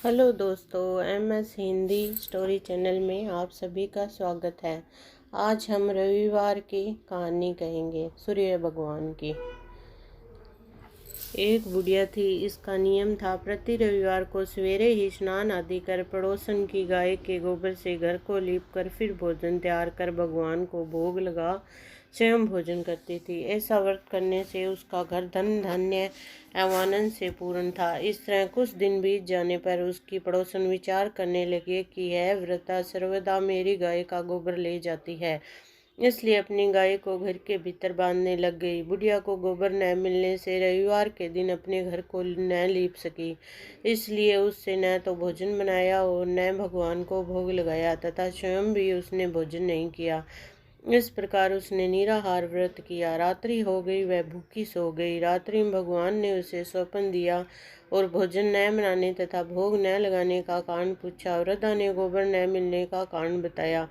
Hello दोस्तों, MS Hindi story channel में आप सभी का स्वागत है। आज हम रविवार की कहानी कहेंगे, सूर्य भगवान की। एक बुढ़िया थी। इसका नियम था प्रति रविवार को सवेरे ही स्नान आदि कर पड़ोसन की गाय के गोबर से घर को लीप कर फिर भोजन तैयार कर भगवान को भोग लगा स्वयं भोजन करती थी। ऐसा व्रत करने से उसका घर धन धान्य एवं आनंद से पूर्ण था। इस तरह कुछ दिन बीत जाने पर उसकी पड़ोसन विचार करने लगे कि यह व्रता सर्वदा मेरी गाय का गोबर ले जाती है, इसलिए अपनी गाय को घर के भीतर बांधने लग गई। बुढ़िया को गोबर न मिलने से रविवार के दिन अपने घर को न लीप सकी, इसलिए उससे न तो भोजन बनाया और न भगवान को भोग लगाया तथा स्वयं भी उसने भोजन नहीं किया। इस प्रकार उसने निराहार व्रत किया। रात्रि हो गई, वह भूखी सो गई। रात्रि में भगवान ने उसे स्वप्न दिया और भोजन न बनाने तथा भोग न लगाने का कारण पूछा। वृद्धा ने गोबर न मिलने का कारण बताया।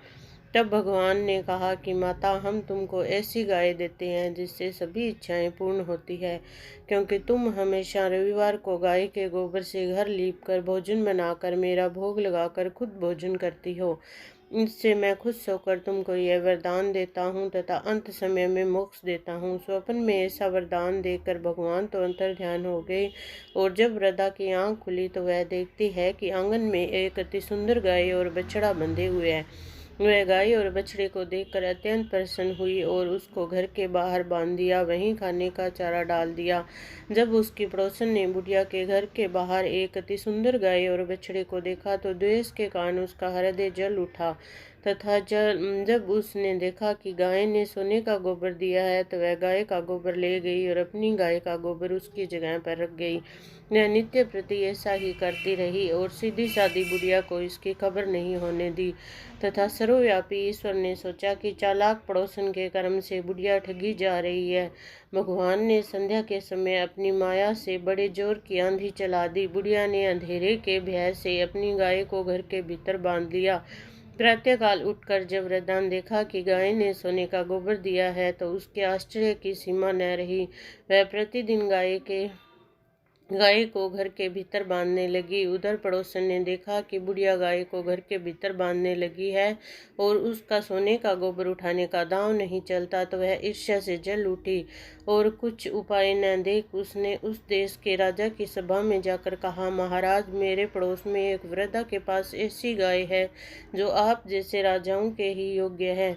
तब भगवान ने कहा कि माता, हम तुमको ऐसी गाय देते हैं जिससे सभी इच्छाएं पूर्ण होती है, क्योंकि तुम हमेशा रविवार को गाय के गोबर से घर लीप कर भोजन बनाकर मेरा भोग लगाकर खुद भोजन करती हो। इससे मैं खुश होकर तुमको यह वरदान देता हूँ तथा अंत समय में मोक्ष देता हूँ। स्वप्न में ऐसा वरदान देकर भगवान तो अंतर्ध्यान हो गए और जब वृद्धा की आंख खुली तो वह देखती है कि आंगन में एक अति सुंदर गाय और बछड़ा बंधे हुए हैं। वह गाय और बछड़े को देखकर अत्यंत प्रसन्न हुई और उसको घर के बाहर बांध दिया, वहीं खाने का चारा डाल दिया। जब उसकी पड़ोसन ने बुढ़िया के घर के बाहर एक अति सुंदर गाय और बछड़े को देखा तो द्वेष के कारण उसका हृदय जल उठा तथा जब उसने देखा कि गाय ने सोने का गोबर दिया है तो वह गाय का गोबर ले गई और अपनी गाय का गोबर उसकी जगह पर रख गई। वह नित्य प्रति ऐसा ही करती रही और सीधी सादी बुढ़िया को इसकी खबर नहीं होने दी तथा सर्वव्यापी ईश्वर ने सोचा कि चालाक पड़ोसन के कर्म से बुढ़िया ठगी जा रही है। भगवान ने संध्या के समय अपनी माया से बड़े जोर की आंधी चला दी। बुढ़िया ने अंधेरे के भय से अपनी गाय को घर के भीतर बांध लिया। प्रातःकाल उठकर जब वृद्धा ने देखा कि गाय ने सोने का गोबर दिया है तो उसके आश्चर्य की सीमा न रही। वह प्रतिदिन गाय को घर के भीतर बांधने लगी। उधर पड़ोसन ने देखा कि बुढ़िया गाय को घर के भीतर बांधने लगी है और उसका सोने का गोबर उठाने का दांव नहीं चलता तो वह ईर्ष्या से जल उठी और कुछ उपाय न देख उसने उस देश के राजा की सभा में जाकर कहा, महाराज, मेरे पड़ोस में एक वृद्धा के पास ऐसी गाय है जो आप जैसे राजाओं के ही योग्य है।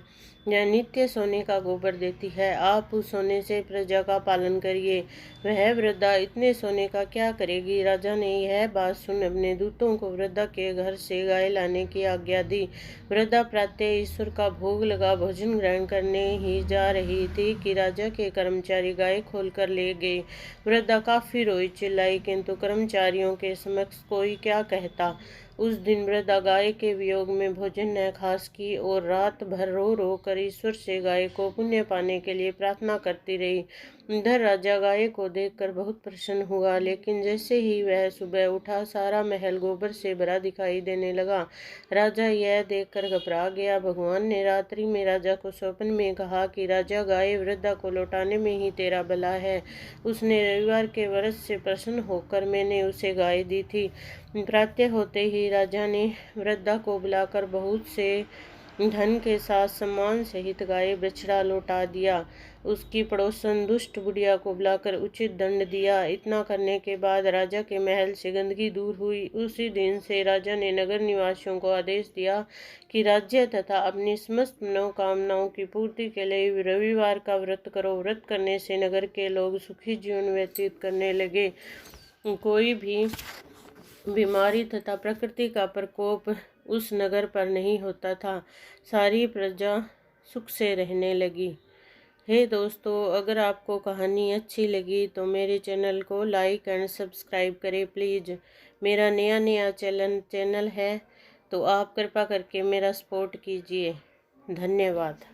यह नित्य सोने का गोबर देती है। आप उस सोने से प्रजा का पालन करिए। वह वृद्धा इतने सोने का क्या करेगी। राजा ने यह बात सुन अपने दूतों को वृद्धा के घर से गाय लाने की आज्ञा दी। वृद्धा प्रातः ईश्वर का भोग लगा भोजन ग्रहण करने ही जा रही थी कि राजा के कर्मचारी गाय खोलकर ले गए। वृद्धा काफी रोई चिल्लाई, किंतु कर्मचारियों के समक्ष कोई क्या कहता। उस दिन वृद्धा गाय के वियोग में भोजन न खा सकी और रात भर रो रो कर ईश्वर से गाय को पुण्य पाने के लिए प्रार्थना करती रही। इधर राजा गाय को देखकर बहुत प्रसन्न हुआ, लेकिन जैसे ही वह सुबह उठा सारा महल गोबर से भरा दिखाई देने लगा। राजा यह देखकर घबरा गया। भगवान ने रात्रि में राजा को स्वप्न में कहा कि राजा, गाय वृद्धा को लौटाने में ही तेरा भला है। उसने रविवार के व्रत से प्रसन्न होकर मैंने उसे गाय दी थी। प्रातः होते ही राजा ने वृद्धा को बुलाकर बहुत से धन के साथ सम्मान सहित गाय बछड़ा लौटा दिया। उसकी पड़ोसन दुष्ट बुढ़िया को बुलाकर उचित दंड दिया। इतना करने के बाद राजा के महल से गंदगी दूर हुई। उसी दिन से राजा ने नगर निवासियों को आदेश दिया कि राज्य तथा अपनी समस्त मनोकामनाओं की पूर्ति के लिए रविवार का व्रत करो। व्रत करने से नगर के लोग सुखी जीवन व्यतीत करने लगे। कोई भी बीमारी तथा प्रकृति का प्रकोप उस नगर पर नहीं होता था। सारी प्रजा सुख से रहने लगी। हे दोस्तों, अगर आपको कहानी अच्छी लगी तो मेरे चैनल को लाइक एंड सब्सक्राइब करें प्लीज़। मेरा नया चैनल है तो आप कृपा करके मेरा सपोर्ट कीजिए। धन्यवाद।